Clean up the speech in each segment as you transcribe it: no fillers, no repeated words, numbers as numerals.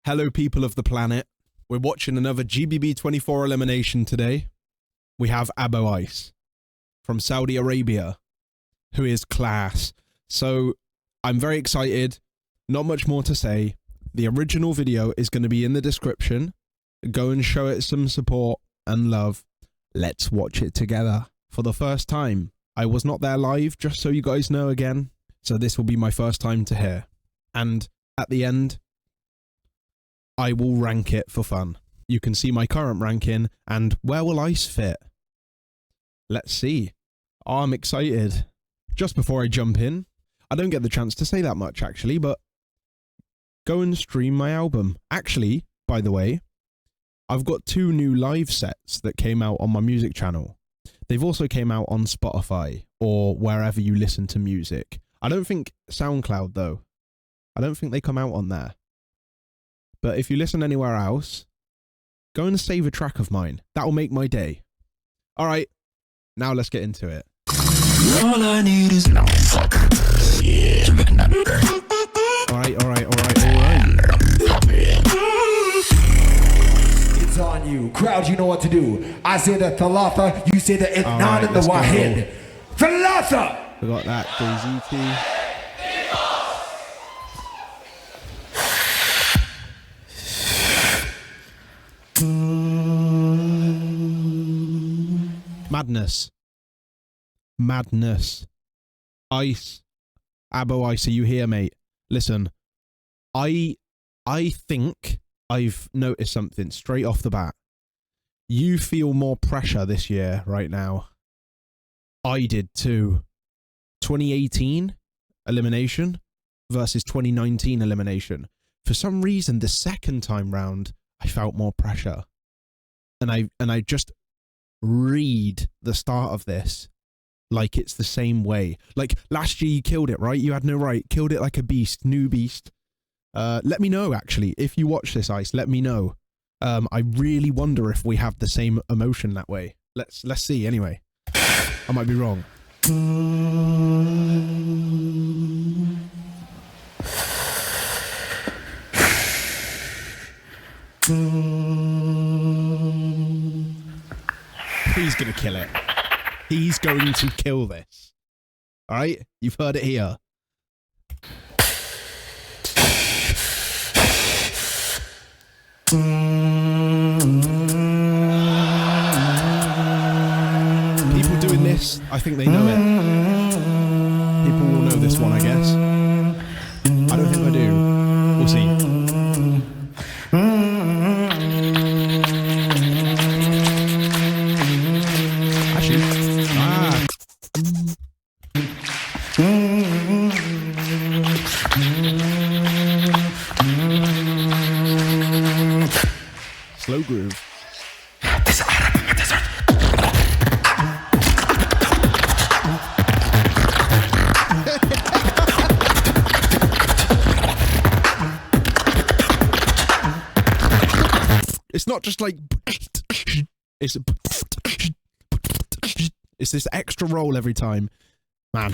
Hello, people of the planet. We're watching another GBB24 elimination today. We have ABO Ice from Saudi Arabia, who is class. So I'm very excited. Not much more to say. The original video is going to be in the description. Go and show it some support and love. Let's watch it together. For the first time, I was not there live, just so you guys know again. So this will be my first time to hear. And at the end, I will rank it for fun. You can see my current ranking and where will Ice fit? Let's see. Oh, I'm excited. Just before I jump in, I don't get the chance to say that much actually, but go and stream my album. Actually, by the way, I've got 2 new live sets that came out on my music channel. They've also came out on Spotify or wherever you listen to music. I don't think SoundCloud though. I don't think they come out on there. But if you listen anywhere else, go and save a track of mine. That'll make my day. Alright, now let's get into it. All I need is no fuck. Yeah. Alright. It's on you. Crowd, you know what to do. I say the Thalatha, you say the Itnan and the Wahid. Thalatha! We got that DZT. Madness. Ice. ABO Ice, are you here, mate? Listen, I think I've noticed something straight off the bat. You feel more pressure this year right now. I did too. 2018 elimination versus 2019 elimination. For some reason, the second time round, I felt more pressure. And I just read the start of this like it's the same way. Like last year you killed it, right? You had no right. Killed it like a beast, new beast. Let me know actually if you watch this, Ice. Let me know. I really wonder if we have the same emotion that way. Let's see anyway. I might be wrong. He's gonna kill it. He's going to kill this. Alright? You've heard it here. People doing this, I think they know it. People will know this one, I guess. I don't think I do. We'll see. Slow groove. It's not just like it's this extra roll every time. Man.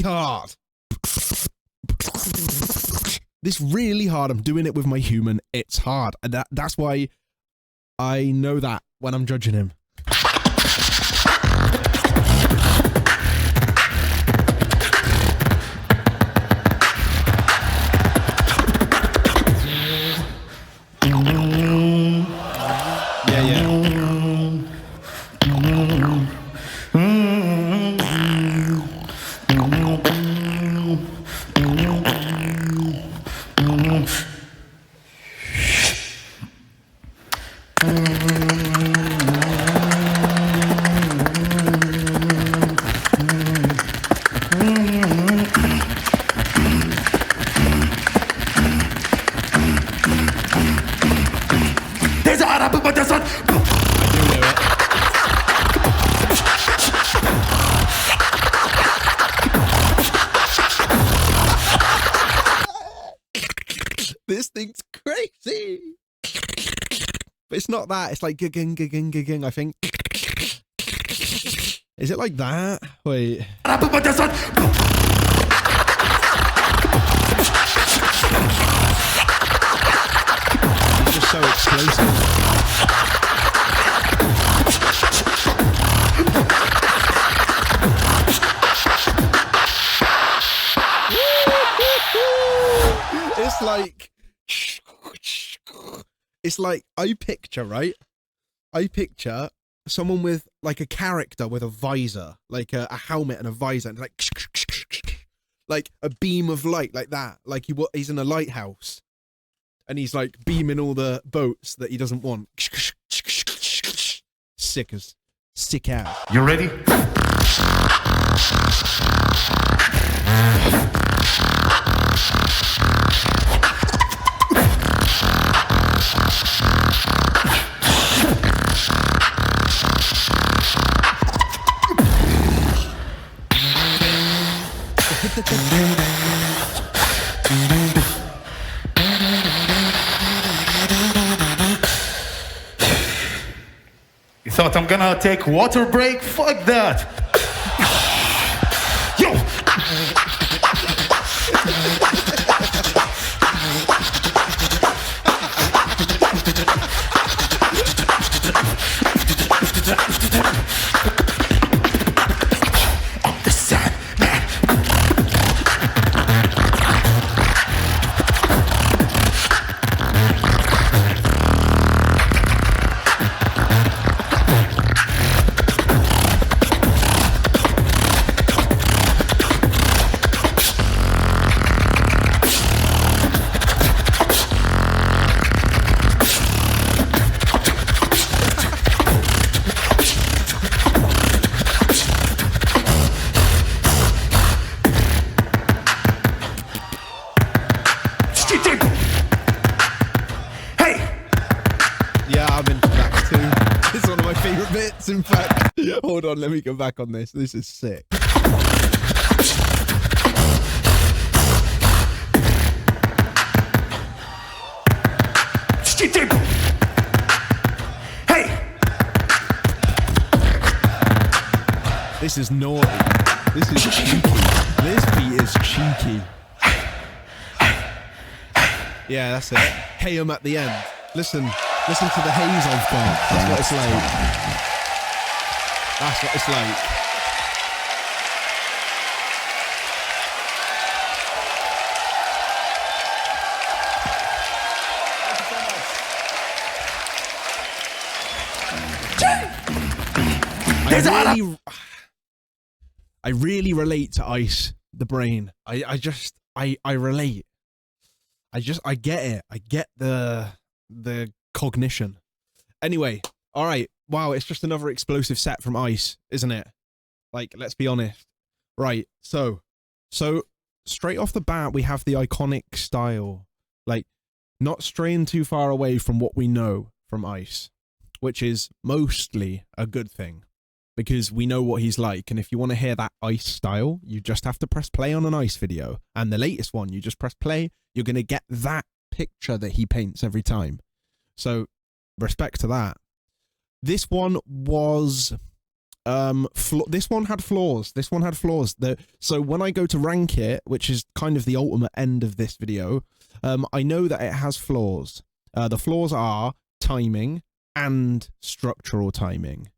Hard. This really hard. I'm doing it with my human. It's hard. And that's why I know that when I'm judging him. But it's not that. It's like gigging, I think. Is it like that? Wait. It's just so explosive. It's like I picture, right? I picture someone with like a character with a visor, like a helmet and a visor, and like a beam of light like that. Like he's in a lighthouse and he's like beaming all the boats that he doesn't want. Sick as. You ready? You thought I'm gonna take water break? Fuck that! Yo! I'm the Sandman. In fact, hold on, let me go back on this. This is sick. Hey! This is naughty. This is cheeky. This beat is cheeky. Yeah, that's it. Hey, at the end. Listen to the haze I've got. That's what it's like. That's what it's like. I really relate to Ice, the brain. I relate. I get it. I get the cognition. Anyway, all right. Wow, it's just another explosive set from Ice, isn't it? Like, let's be honest. Right, so straight off the bat, we have the iconic style. Like, not straying too far away from what we know from Ice, which is mostly a good thing, because we know what he's like, and if you want to hear that Ice style, you just have to press play on an Ice video. And the latest one, you just press play, you're going to get that picture that he paints every time. So, respect to that. This one was this one had flaws. So when I go to rank it, which is kind of the ultimate end of this video, I know that it has flaws. The flaws are timing and structural timing.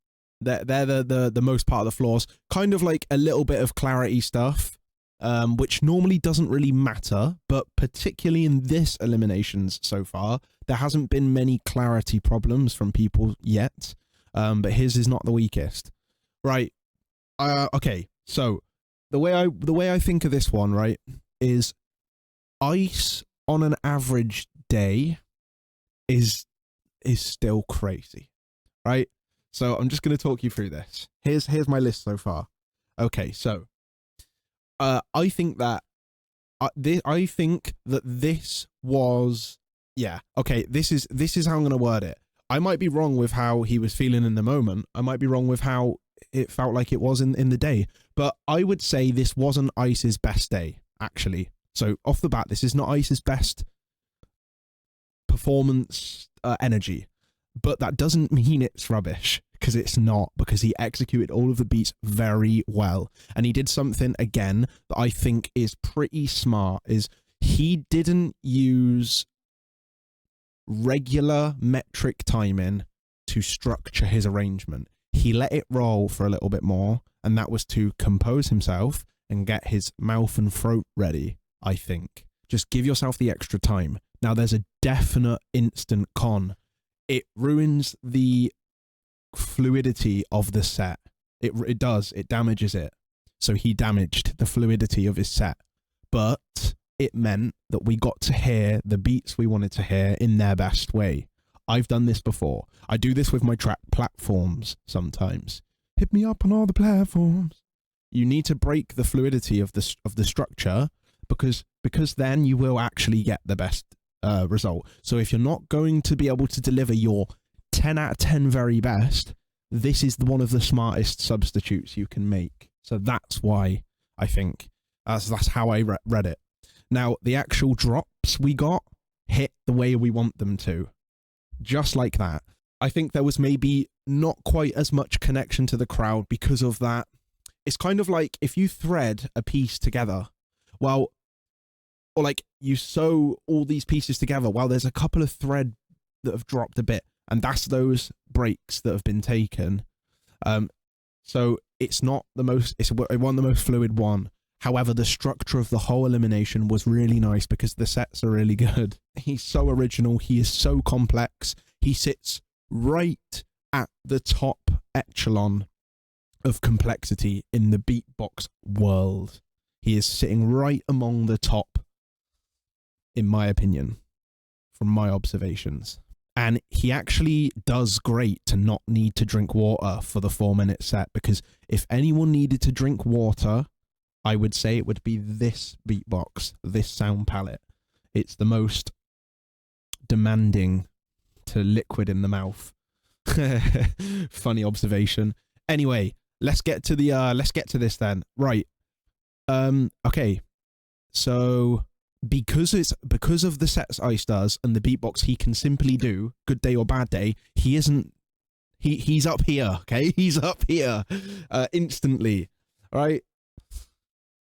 They're the most part of the flaws. Kind of like a little bit of clarity stuff, which normally doesn't really matter, but particularly in this eliminations so far, there hasn't been many clarity problems from people yet, but his is not the weakest. Right. Okay. So the way I think of this one, right, is Ice on an average day is still crazy, right? So I'm just going to talk you through this. Here's my list so far. Okay, so I think that this was, yeah. Okay, this is how I'm going to word it. I might be wrong with how he was feeling in the moment. I might be wrong with how it felt like it was in the day. But I would say this wasn't Ice's best day, actually. So off the bat, this is not Ice's best performance energy. But that doesn't mean it's rubbish, because it's not, because he executed all of the beats very well. And he did something, again, that I think is pretty smart, is he didn't use regular metric timing to structure his arrangement. He let it roll for a little bit more, and that was to compose himself and get his mouth and throat ready, I think. Just give yourself the extra time. Now, there's a definite instant con. It ruins the fluidity of the set. It does. It damages it. So he damaged the fluidity of his set. But it meant that we got to hear the beats we wanted to hear in their best way. I've done this before. I do this with my track platforms sometimes. Hit me up on all the platforms. You need to break the fluidity of the structure because then you will actually get the best result. So if you're not going to be able to deliver your 10 out of 10 very best, this is one of the smartest substitutes you can make. So that's why I think that's how I read it. Now, the actual drops we got hit the way we want them to. Just like that. I think there was maybe not quite as much connection to the crowd because of that. It's kind of like if you thread a piece together, well, or like you sew all these pieces together, well, there's a couple of thread that have dropped a bit, and that's those breaks that have been taken. So it's not the most, it wasn't the most fluid one. However, the structure of the whole elimination was really nice because the sets are really good. He's so original. He is so complex. He sits right at the top echelon of complexity in the beatbox world. He is sitting right among the top, in my opinion, from my observations. And he actually does great to not need to drink water for the 4-minute set, because if anyone needed to drink water, I would say it would be this beatbox, this sound palette. It's the most demanding to liquid in the mouth. Funny observation. Anyway, let's get to this then. Right. Okay. So because of the sets Ice does and the beatbox he can simply do, good day or bad day, he's up here, okay? He's up here instantly. All right?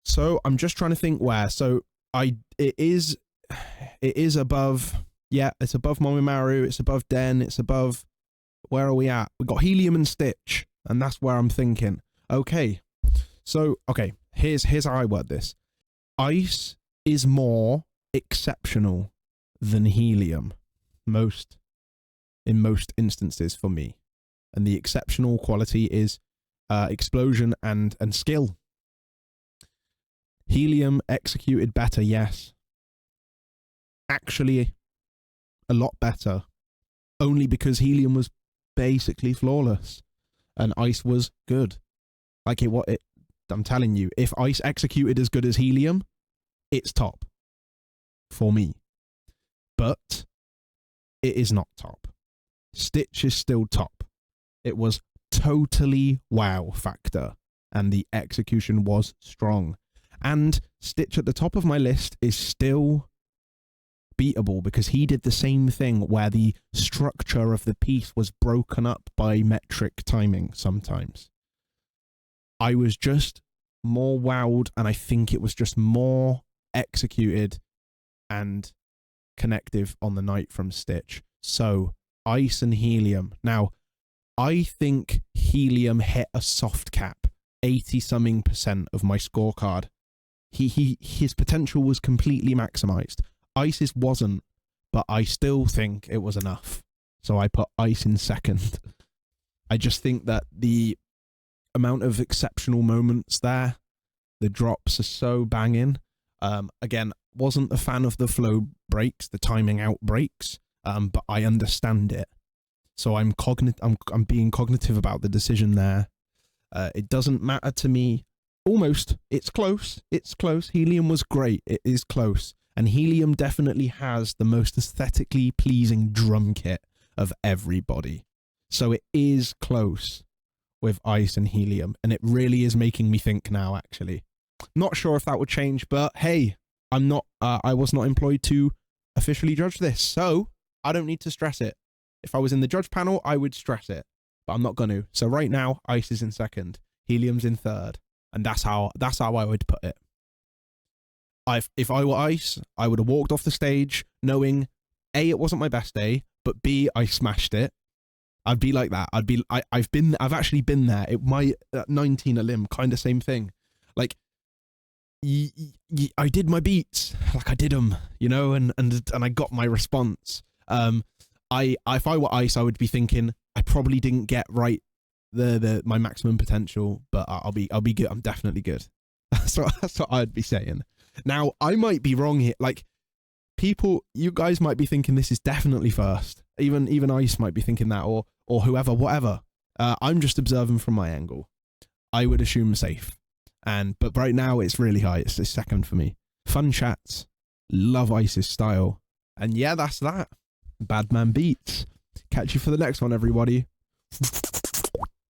So I'm just trying to think where. So it is above, yeah, it's above Momimaru, it's above Den, it's above, where are we at? We got Helium and Stitch, and that's where I'm thinking. Okay. So, okay, here's how I word this. Ice is more exceptional than Helium in most instances for me. And the exceptional quality is explosion and skill. Helium executed better, yes. Actually, a lot better. Only because Helium was basically flawless. And Ice was good. I'm telling you, if Ice executed as good as Helium, it's top. For me. But it is not top. Stitch is still top. It was totally wow factor. And the execution was strong. And Stitch at the top of my list is still beatable because he did the same thing where the structure of the piece was broken up by metric timing sometimes. I was just more wowed, and I think it was just more executed and connective on the night from Stitch. So, Ice and Helium. Now, I think Helium hit a soft cap, 80-something% of my scorecard. His potential was completely maximized. Ice's wasn't, but I still think it was enough. So I put Ice in second. I just think that the amount of exceptional moments there, the drops are so banging. Again, wasn't a fan of the flow breaks, the timing out breaks, but I understand it. So I'm being cognitive about the decision there. It doesn't matter to me. Almost. It's close. It's close. Helium was great. It is close. And Helium definitely has the most aesthetically pleasing drum kit of everybody. So it is close with Ice and Helium. And it really is making me think now, actually. Not sure if that would change, but hey, I was not employed to officially judge this. So I don't need to stress it. If I was in the judge panel, I would stress it, but I'm not going to. So right now, Ice is in second, Helium's in third, and that's how I would put it. If I were Ice, I would have walked off the stage knowing A, it wasn't my best day, but B, I smashed it. I'd be like that. I've actually been there. My 19 Elim, kind of same thing. Like, I did my beats, like I did them, you know, and I got my response. If I were Ice, I would be thinking I probably didn't get right my maximum potential, but I'll be good. I'm definitely good. That's what I'd be saying. Now I might be wrong here. Like, you guys might be thinking this is definitely first. Even Ice might be thinking that, or whoever, whatever. I'm just observing from my angle. I would assume safe. But right now it's really high. It's the second for me. Fun chats. Love Ice's style. And yeah, that's that. Badman Beats. Catch you for the next one, everybody.